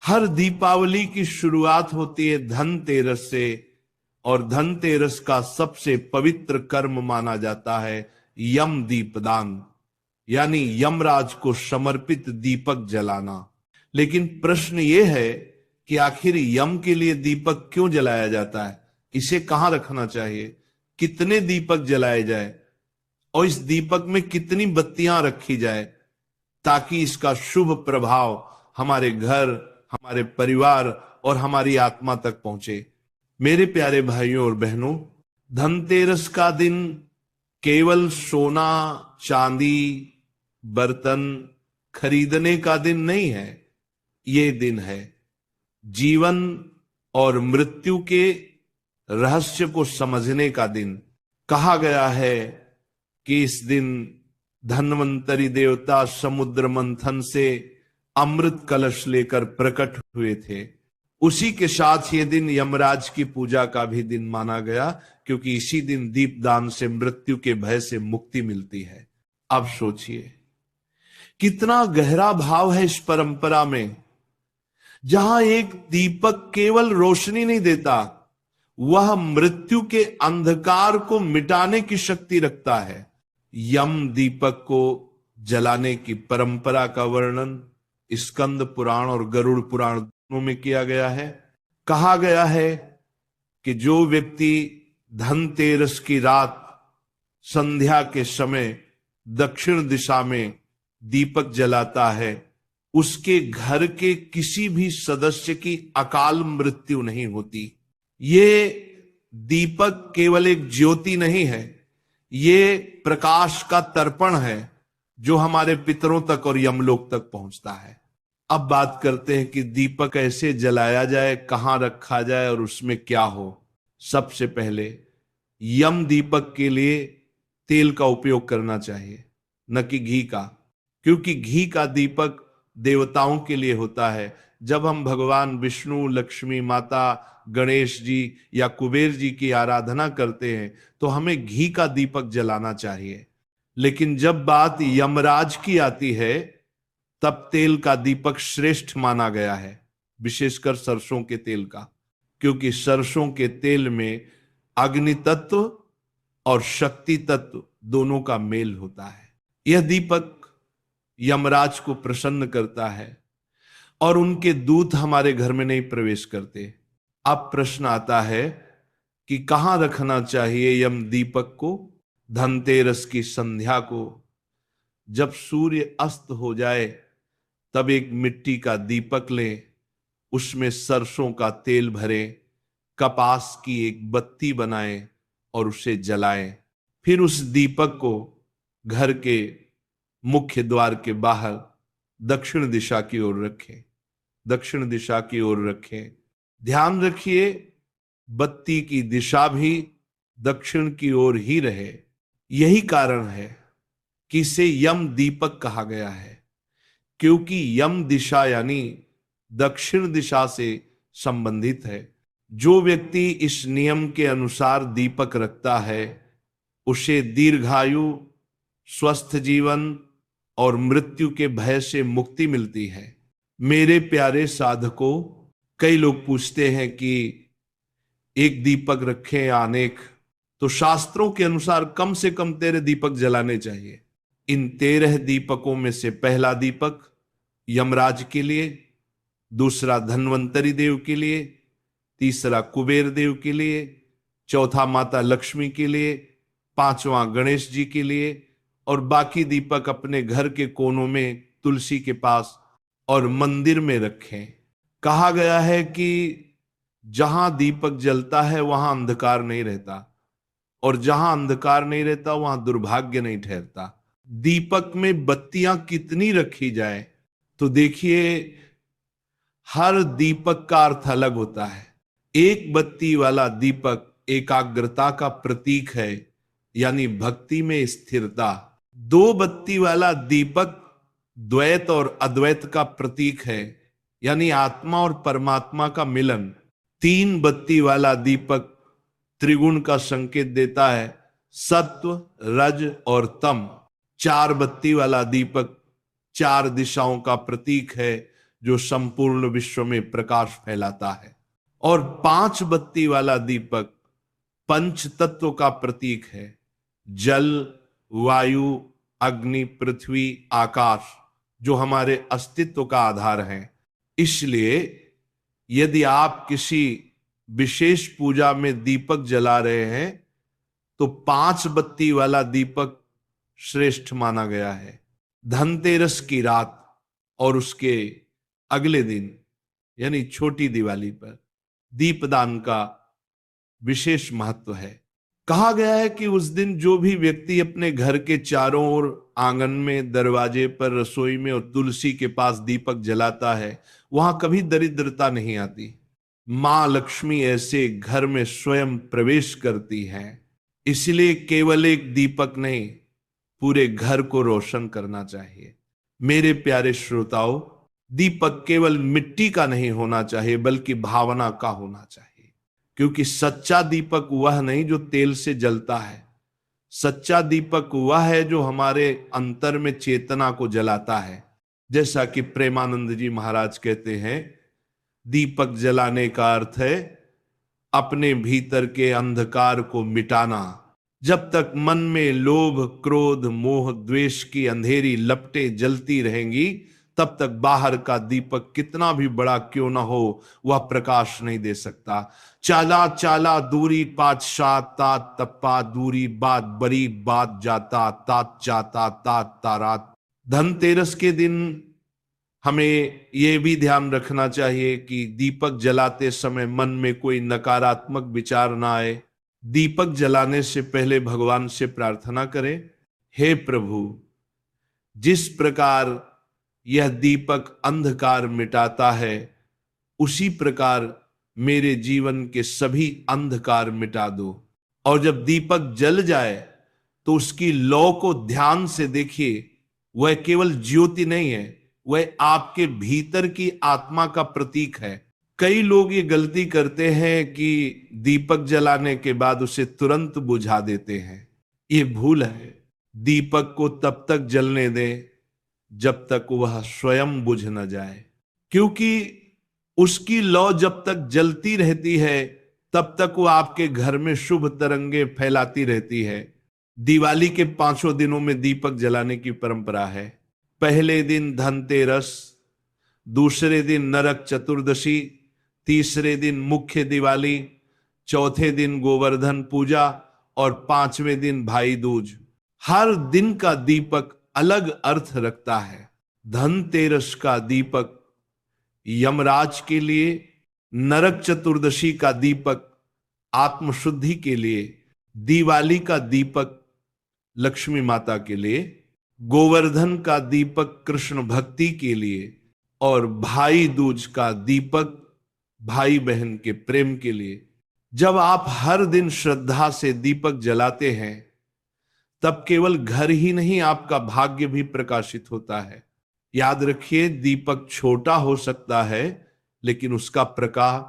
हर दीपावली की शुरुआत होती है धनतेरस से, और धनतेरस का सबसे पवित्र कर्म माना जाता है यम दीपदान, यानी यमराज को समर्पित दीपक जलाना। लेकिन प्रश्न यह है कि आखिर यम के लिए दीपक क्यों जलाया जाता है, इसे कहां रखना चाहिए, कितने दीपक जलाए जाए और इस दीपक में कितनी बत्तियां रखी जाए ताकि इसका शुभ प्रभाव हमारे घर, हमारे परिवार और हमारी आत्मा तक पहुंचे। मेरे प्यारे भाइयों और बहनों, धनतेरस का दिन केवल सोना चांदी बर्तन खरीदने का दिन नहीं है। ये दिन है जीवन और मृत्यु के रहस्य को समझने का दिन। कहा गया है कि इस दिन धन्वंतरी देवता समुद्र मंथन से अमृत कलश लेकर प्रकट हुए थे। उसी के साथ ये दिन यमराज की पूजा का भी दिन माना गया, क्योंकि इसी दिन दीपदान से मृत्यु के भय से मुक्ति मिलती है। अब सोचिए कितना गहरा भाव है इस परंपरा में, जहां एक दीपक केवल रोशनी नहीं देता, वह मृत्यु के अंधकार को मिटाने की शक्ति रखता है। यम दीपक को जलाने की परंपरा का वर्णन स्कंद पुराण और गरुड़ पुराण दोनों में किया गया है। कहा गया है कि जो व्यक्ति धनतेरस की रात संध्या के समय दक्षिण दिशा में दीपक जलाता है, उसके घर के किसी भी सदस्य की अकाल मृत्यु नहीं होती। ये दीपक केवल एक ज्योति नहीं है, ये प्रकाश का तर्पण है जो हमारे पितरों तक और यमलोक तक पहुंचता है। अब बात करते हैं कि दीपक कैसे जलाया जाए, कहां रखा जाए और उसमें क्या हो। सबसे पहले यम दीपक के लिए तेल का उपयोग करना चाहिए, न कि घी का, क्योंकि घी का दीपक देवताओं के लिए होता है। जब हम भगवान विष्णु, लक्ष्मी माता, गणेश जी या कुबेर जी की आराधना करते हैं तो हमें घी का दीपक जलाना चाहिए। लेकिन जब बात यमराज की आती है तब तेल का दीपक श्रेष्ठ माना गया है, विशेषकर सरसों के तेल का, क्योंकि सरसों के तेल में अग्नि तत्व और शक्ति तत्व दोनों का मेल होता है। यह दीपक यमराज को प्रसन्न करता है और उनके दूत हमारे घर में नहीं प्रवेश करते। अब प्रश्न आता है कि कहां रखना चाहिए यम दीपक को। धनतेरस की संध्या को जब सूर्य अस्त हो जाए तब एक मिट्टी का दीपक लें, उसमें सरसों का तेल भरें, कपास की एक बत्ती बनाएं और उसे जलाएं। फिर उस दीपक को घर के मुख्य द्वार के बाहर दक्षिण दिशा की ओर रखें। दक्षिण दिशा की ओर रखें। ध्यान रखिए बत्ती की दिशा भी दक्षिण की ओर ही रहे। यही कारण है कि इसे यम दीपक कहा गया है, क्योंकि यम दिशा यानी दक्षिण दिशा से संबंधित है। जो व्यक्ति इस नियम के अनुसार दीपक रखता है उसे दीर्घायु, स्वस्थ जीवन और मृत्यु के भय से मुक्ति मिलती है। मेरे प्यारे साधकों, कई लोग पूछते हैं कि एक दीपक रखें या अनेक, तो शास्त्रों के अनुसार कम से कम 13 दीपक जलाने चाहिए। इन 13 दीपकों में से पहला दीपक यमराज के लिए, दूसरा धन्वंतरी देव के लिए, तीसरा कुबेर देव के लिए, चौथा माता लक्ष्मी के लिए, पांचवा गणेश जी के लिए, और बाकी दीपक अपने घर के कोनों में, तुलसी के पास और मंदिर में रखें। कहा गया है कि जहां दीपक जलता है वहां अंधकार नहीं रहता, और जहां अंधकार नहीं रहता वहां दुर्भाग्य नहीं ठहरता। दीपक में बत्तियां कितनी रखी जाए, तो देखिए हर दीपक का अर्थ अलग होता है। एक बत्ती वाला दीपक एकाग्रता का प्रतीक है, यानी भक्ति में स्थिरता। 2 बत्ती वाला दीपक द्वैत और अद्वैत का प्रतीक है, यानी आत्मा और परमात्मा का मिलन। 3 बत्ती वाला दीपक त्रिगुण का संकेत देता है, सत्व, रज और तम। 4 बत्ती वाला दीपक 4 दिशाओं का प्रतीक है, जो संपूर्ण विश्व में प्रकाश फैलाता है। और 5 बत्ती वाला दीपक पंच तत्व का प्रतीक है, जल, वायु, अग्नि, पृथ्वी, आकाश, जो हमारे अस्तित्व का आधार है। इसलिए यदि आप किसी विशेष पूजा में दीपक जला रहे हैं तो 5 बत्ती वाला दीपक श्रेष्ठ माना गया है। धनतेरस की रात और उसके अगले दिन यानी छोटी दिवाली पर दीपदान का विशेष महत्व है। कहा गया है कि उस दिन जो भी व्यक्ति अपने घर के चारों ओर, आंगन में, दरवाजे पर, रसोई में और तुलसी के पास दीपक जलाता है, वहां कभी दरिद्रता नहीं आती। मां लक्ष्मी ऐसे घर में स्वयं प्रवेश करती हैं। इसलिए केवल एक दीपक नहीं, पूरे घर को रोशन करना चाहिए। मेरे प्यारे श्रोताओं, दीपक केवल मिट्टी का नहीं होना चाहिए बल्कि भावना का होना चाहिए, क्योंकि सच्चा दीपक वह नहीं जो तेल से जलता है। सच्चा दीपक वह है जो हमारे अंतर में चेतना को जलाता है। जैसा कि प्रेमानंद जी महाराज कहते हैं, दीपक जलाने का अर्थ है अपने भीतर के अंधकार को मिटाना। जब तक मन में लोभ, क्रोध, मोह, द्वेष की अंधेरी लपटें जलती रहेंगी, तब तक बाहर का दीपक कितना भी बड़ा क्यों ना हो, वह प्रकाश नहीं दे सकता। चाला चाला दूरी पात शात तात तप्पा दूरी बात बड़ी बात जाता तात जाता तात तारात। धनतेरस के दिन हमें यह भी ध्यान रखना चाहिए कि दीपक जलाते समय मन में कोई नकारात्मक विचार ना आए। दीपक जलाने से पहले भगवान से प्रार्थना करें, हे प्रभु, जिस प्रकार यह दीपक अंधकार मिटाता है, उसी प्रकार मेरे जीवन के सभी अंधकार मिटा दो। और जब दीपक जल जाए तो उसकी लौ को ध्यान से देखिए। वह केवल ज्योति नहीं है, वह आपके भीतर की आत्मा का प्रतीक है। कई लोग ये गलती करते हैं कि दीपक जलाने के बाद उसे तुरंत बुझा देते हैं। ये भूल है। दीपक को तब तक जलने दें जब तक वह स्वयं बुझ न जाए, क्योंकि उसकी लौ जब तक जलती रहती है तब तक वो आपके घर में शुभ तरंगे फैलाती रहती है। दिवाली के 5 दिनों में दीपक जलाने की परंपरा है। पहले दिन धनतेरस, दूसरे दिन नरक चतुर्दशी, तीसरे दिन मुख्य दिवाली, चौथे दिन गोवर्धन पूजा और 5वें दिन भाई दूज। हर दिन का दीपक अलग अर्थ रखता है। धनतेरस का दीपक यमराज के लिए, नरक चतुर्दशी का दीपक आत्मशुद्धि के लिए, दिवाली का दीपक लक्ष्मी माता के लिए, गोवर्धन का दीपक कृष्ण भक्ति के लिए और भाई दूज का दीपक भाई बहन के प्रेम के लिए। जब आप हर दिन श्रद्धा से दीपक जलाते हैं तब केवल घर ही नहीं, आपका भाग्य भी प्रकाशित होता है। याद रखिए, दीपक छोटा हो सकता है लेकिन उसका प्रकाश